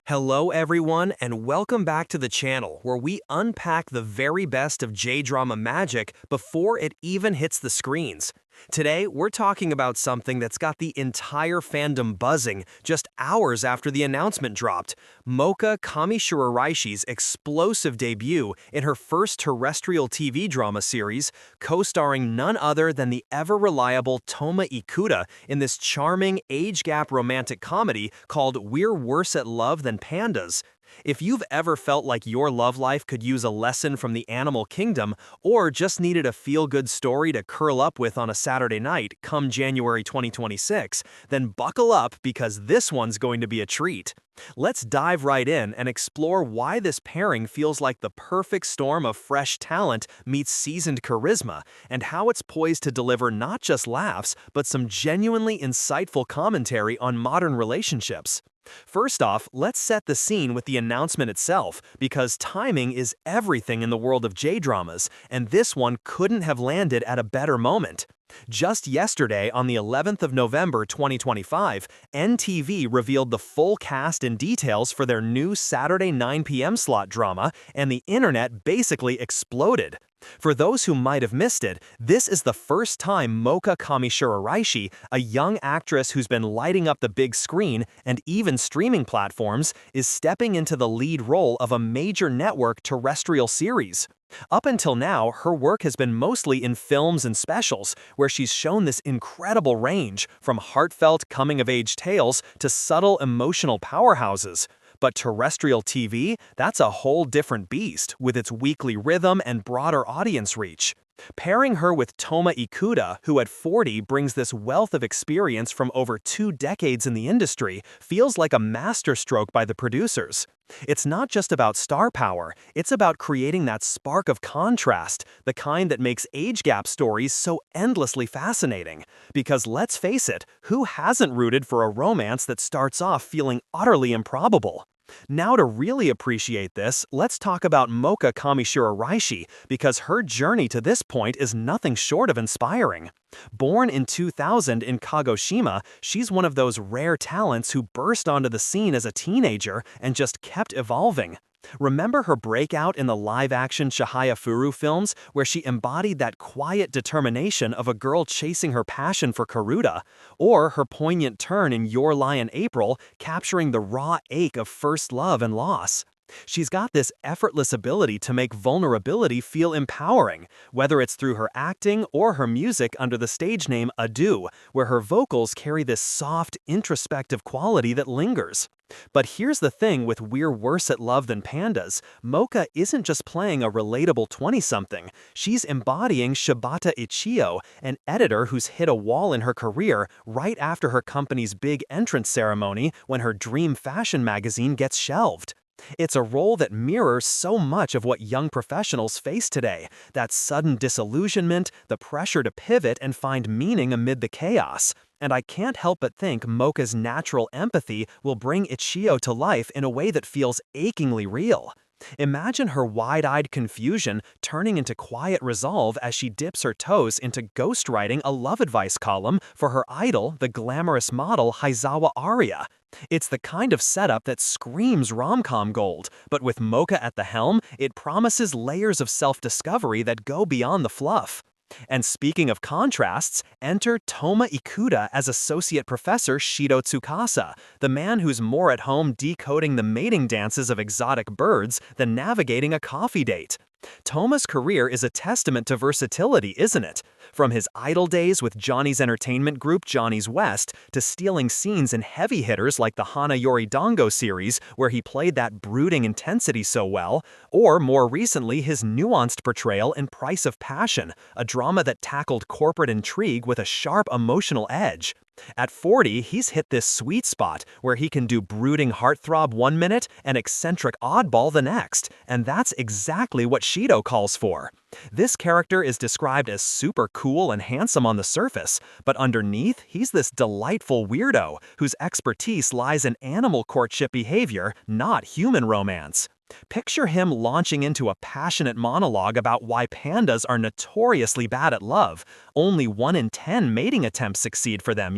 Hello everyone and welcome back to the channel where we unpack the very best of J-drama magic before it even hits the screens. Today, we're talking about something that's got the entire fandom buzzing just hours after the announcement dropped: Moka Kamishiraishi's explosive debut in her first terrestrial TV drama series, co-starring none other than the ever-reliable Toma Ikuta in this charming age-gap romantic comedy called We're Worse at Love Than Pandas. If you've ever felt like your love life could use a lesson from the animal kingdom, or just needed a feel-good story to curl up with on a Saturday night come January 2026, then buckle up because this one's going to be a treat. Let's dive right in and explore why this pairing feels like the perfect storm of fresh talent meets seasoned charisma, and how it's poised to deliver not just laughs, but some genuinely insightful commentary on modern relationships. First off, let's set the scene with the announcement itself, because timing is everything in the world of J-dramas, and this one couldn't have landed at a better moment. Just yesterday, on the 11th of November 2025, NTV revealed the full cast and details for their new Saturday 9 p.m. slot drama, and the internet basically exploded. For those who might have missed it, this is the first time Moka Kamishiraishi, a young actress who's been lighting up the big screen and even streaming platforms, is stepping into the lead role of a major network terrestrial series. Up until now, her work has been mostly in films and specials, where she's shown this incredible range, from heartfelt coming-of-age tales to subtle emotional powerhouses. But terrestrial TV, that's a whole different beast, with its weekly rhythm and broader audience reach. Pairing her with Toma Ikuta, who at 40 brings this wealth of experience from over 2 decades in the industry, feels like a masterstroke by the producers. It's not just about star power, it's about creating that spark of contrast, the kind that makes age gap stories so endlessly fascinating. Because let's face it, who hasn't rooted for a romance that starts off feeling utterly improbable? Now, to really appreciate this, let's talk about Moka Kamishiraishi, because her journey to this point is nothing short of inspiring. Born in 2000 in Kagoshima, she's one of those rare talents who burst onto the scene as a teenager and just kept evolving. Remember her breakout in the live-action Chihaya Furu films, where she embodied that quiet determination of a girl chasing her passion for Karuta? Or her poignant turn in Your Lie in April, capturing the raw ache of first love and loss? She's got this effortless ability to make vulnerability feel empowering, whether it's through her acting or her music under the stage name Adu, where her vocals carry this soft, introspective quality that lingers. But here's the thing with We're Worse at Love Than Pandas: Moka isn't just playing a relatable 20-something, she's embodying Shibata Ichio, an editor who's hit a wall in her career right after her company's big entrance ceremony when her dream fashion magazine gets shelved. It's a role that mirrors so much of what young professionals face today: that sudden disillusionment, the pressure to pivot and find meaning amid the chaos. And I can't help but think Moka's natural empathy will bring Ichio to life in a way that feels achingly real. Imagine her wide-eyed confusion turning into quiet resolve as she dips her toes into ghostwriting a love advice column for her idol, the glamorous model Haizawa Aria. It's the kind of setup that screams rom-com gold, but with Moka at the helm, it promises layers of self-discovery that go beyond the fluff. And speaking of contrasts, enter Toma Ikuta as Associate Professor Shido Tsukasa, the man who's more at home decoding the mating dances of exotic birds than navigating a coffee date. Toma's career is a testament to versatility, isn't it? From his idol days with Johnny's entertainment group Johnny's West, to stealing scenes in heavy hitters like the Hana Yori Dango series, where he played that brooding intensity so well, or more recently his nuanced portrayal in Price of Passion, a drama that tackled corporate intrigue with a sharp emotional edge. At 40, he's hit this sweet spot where he can do brooding heartthrob one minute and eccentric oddball the next, and that's exactly what Shido calls for. This character is described as super cool and handsome on the surface, but underneath, he's this delightful weirdo whose expertise lies in animal courtship behavior, not human romance. Picture him launching into a passionate monologue about why pandas are notoriously bad at love. Only 1 in 10 mating attempts succeed for them,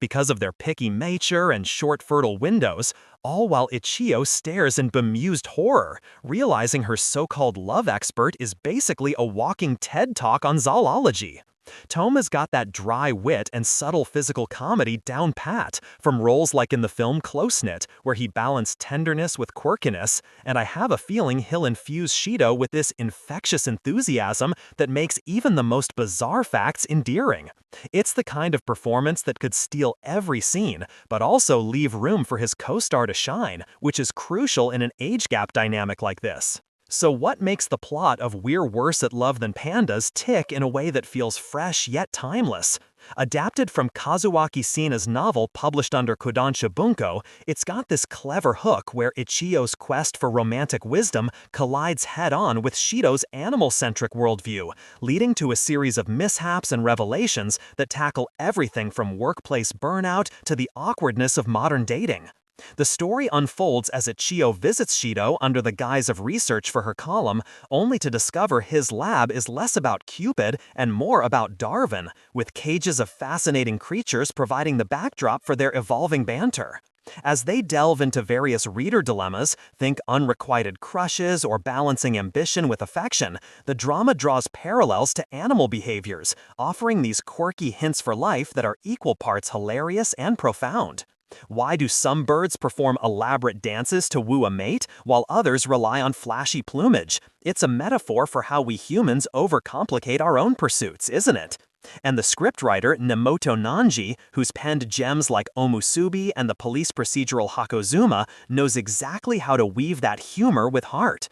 because of their picky nature and short fertile windows, all while Ichio stares in bemused horror, realizing her so-called love expert is basically a walking TED Talk on zoology. Toma's got that dry wit and subtle physical comedy down pat, from roles like in the film Close-Knit, where he balanced tenderness with quirkiness, and I have a feeling he'll infuse Shido with this infectious enthusiasm that makes even the most bizarre facts endearing. It's the kind of performance that could steal every scene, but also leave room for his co-star to shine, which is crucial in an age gap dynamic like this. So what makes the plot of We're Worse at Love Than Pandas tick in a way that feels fresh yet timeless? Adapted from Kazuaki Sena's novel published under Kodansha Bunko, it's got this clever hook where Ichio's quest for romantic wisdom collides head-on with Shido's animal-centric worldview, leading to a series of mishaps and revelations that tackle everything from workplace burnout to the awkwardness of modern dating. The story unfolds as Ichio visits Shido under the guise of research for her column, only to discover his lab is less about Cupid and more about Darwin, with cages of fascinating creatures providing the backdrop for their evolving banter. As they delve into various reader dilemmas, think unrequited crushes or balancing ambition with affection, the drama draws parallels to animal behaviors, offering these quirky hints for life that are equal parts hilarious and profound. Why do some birds perform elaborate dances to woo a mate, while others rely on flashy plumage? It's a metaphor for how we humans overcomplicate our own pursuits, isn't it? And the scriptwriter Nemoto Nonji, who's penned gems like Omusubi and the police procedural Hakozuma, knows exactly how to weave that humor with heart.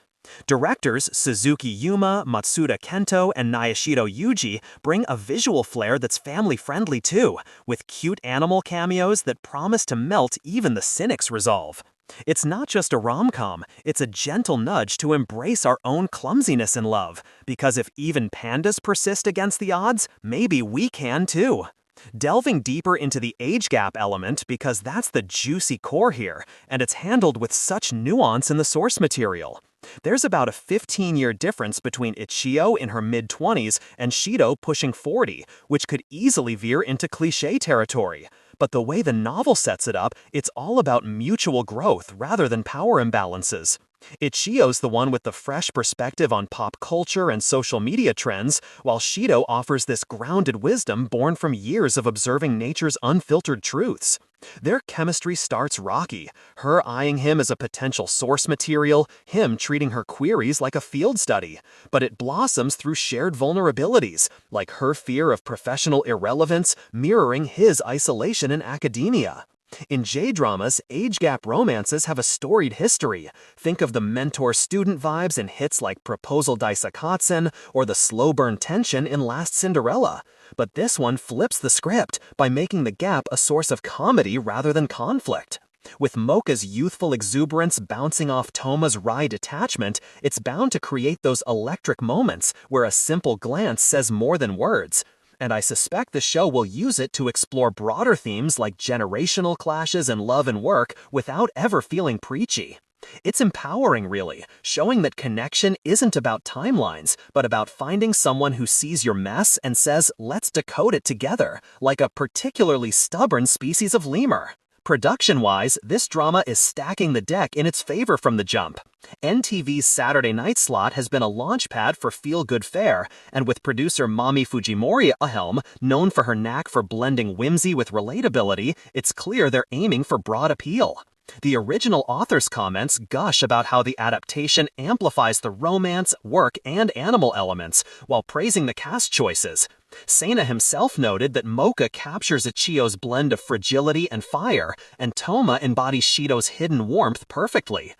Directors Suzuki Yuma, Matsuda Kento, and Nayashiro Yuji bring a visual flair that's family-friendly too, with cute animal cameos that promise to melt even the cynic's resolve. It's not just a rom-com, it's a gentle nudge to embrace our own clumsiness in love, because if even pandas persist against the odds, maybe we can too. Delving deeper into the age gap element because that's the juicy core here, and it's handled with such nuance in the source material. There's about a 15-year difference between Ichio in her mid-20s and Shido pushing 40, which could easily veer into cliché territory. But the way the novel sets it up, it's all about mutual growth rather than power imbalances. Ichio's the one with the fresh perspective on pop culture and social media trends, while Shido offers this grounded wisdom born from years of observing nature's unfiltered truths. Their chemistry starts rocky, her eyeing him as a potential source material, him treating her queries like a field study. But it blossoms through shared vulnerabilities, like her fear of professional irrelevance mirroring his isolation in academia. In J-dramas, age gap romances have a storied history. Think of the mentor-student vibes in hits like Proposal Daisakatsen or the slow-burn tension in Last Cinderella. But this one flips the script by making the gap a source of comedy rather than conflict. With Moka's youthful exuberance bouncing off Toma's wry detachment, it's bound to create those electric moments where a simple glance says more than words. And I suspect the show will use it to explore broader themes like generational clashes in love and work without ever feeling preachy. It's empowering, really, showing that connection isn't about timelines, but about finding someone who sees your mess and says, let's decode it together, like a particularly stubborn species of lemur. Production-wise, this drama is stacking the deck in its favor from the jump. NTV's Saturday night slot has been a launchpad for feel-good fare, and with producer Mami Fujimori at the helm, known for her knack for blending whimsy with relatability, it's clear they're aiming for broad appeal. The original author's comments gush about how the adaptation amplifies the romance, work, and animal elements, while praising the cast choices. Sena himself noted that Moka captures Ichio's blend of fragility and fire, and Toma embodies Shido's hidden warmth perfectly.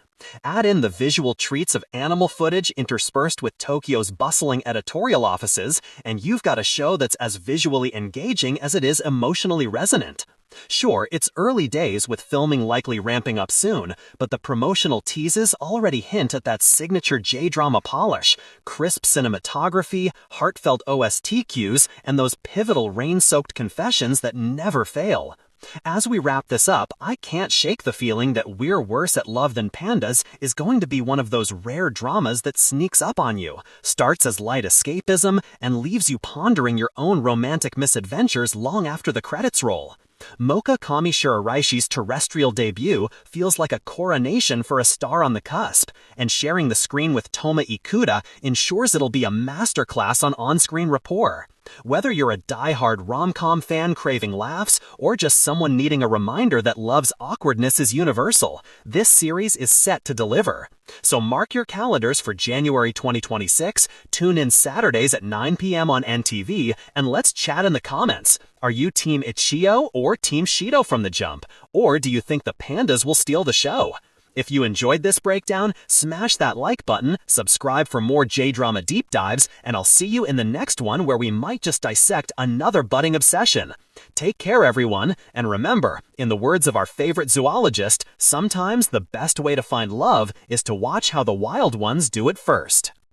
Add in the visual treats of animal footage interspersed with Tokyo's bustling editorial offices, and you've got a show that's as visually engaging as it is emotionally resonant. Sure, it's early days with filming likely ramping up soon, but the promotional teases already hint at that signature J-drama polish, crisp cinematography, heartfelt OST cues, and those pivotal rain-soaked confessions that never fail. As we wrap this up, I can't shake the feeling that We're Worse at Love Than Pandas is going to be one of those rare dramas that sneaks up on you, starts as light escapism, and leaves you pondering your own romantic misadventures long after the credits roll. Moka Kamishiraishi's Terrestrial debut feels like a coronation for a star on the cusp, and sharing the screen with Toma Ikuta ensures it'll be a masterclass on-screen rapport. Whether you're a die-hard rom-com fan craving laughs, or just someone needing a reminder that love's awkwardness is universal, this series is set to deliver. So mark your calendars for January 2026, tune in Saturdays at 9 p.m. on NTV, and let's chat in the comments. Are you Team Ichio or Team Shido from the jump? Or do you think the pandas will steal the show? If you enjoyed this breakdown, smash that like button, subscribe for more J-drama deep dives, and I'll see you in the next one where we might just dissect another budding obsession. Take care, everyone, and remember, in the words of our favorite zoologist, sometimes the best way to find love is to watch how the wild ones do it first.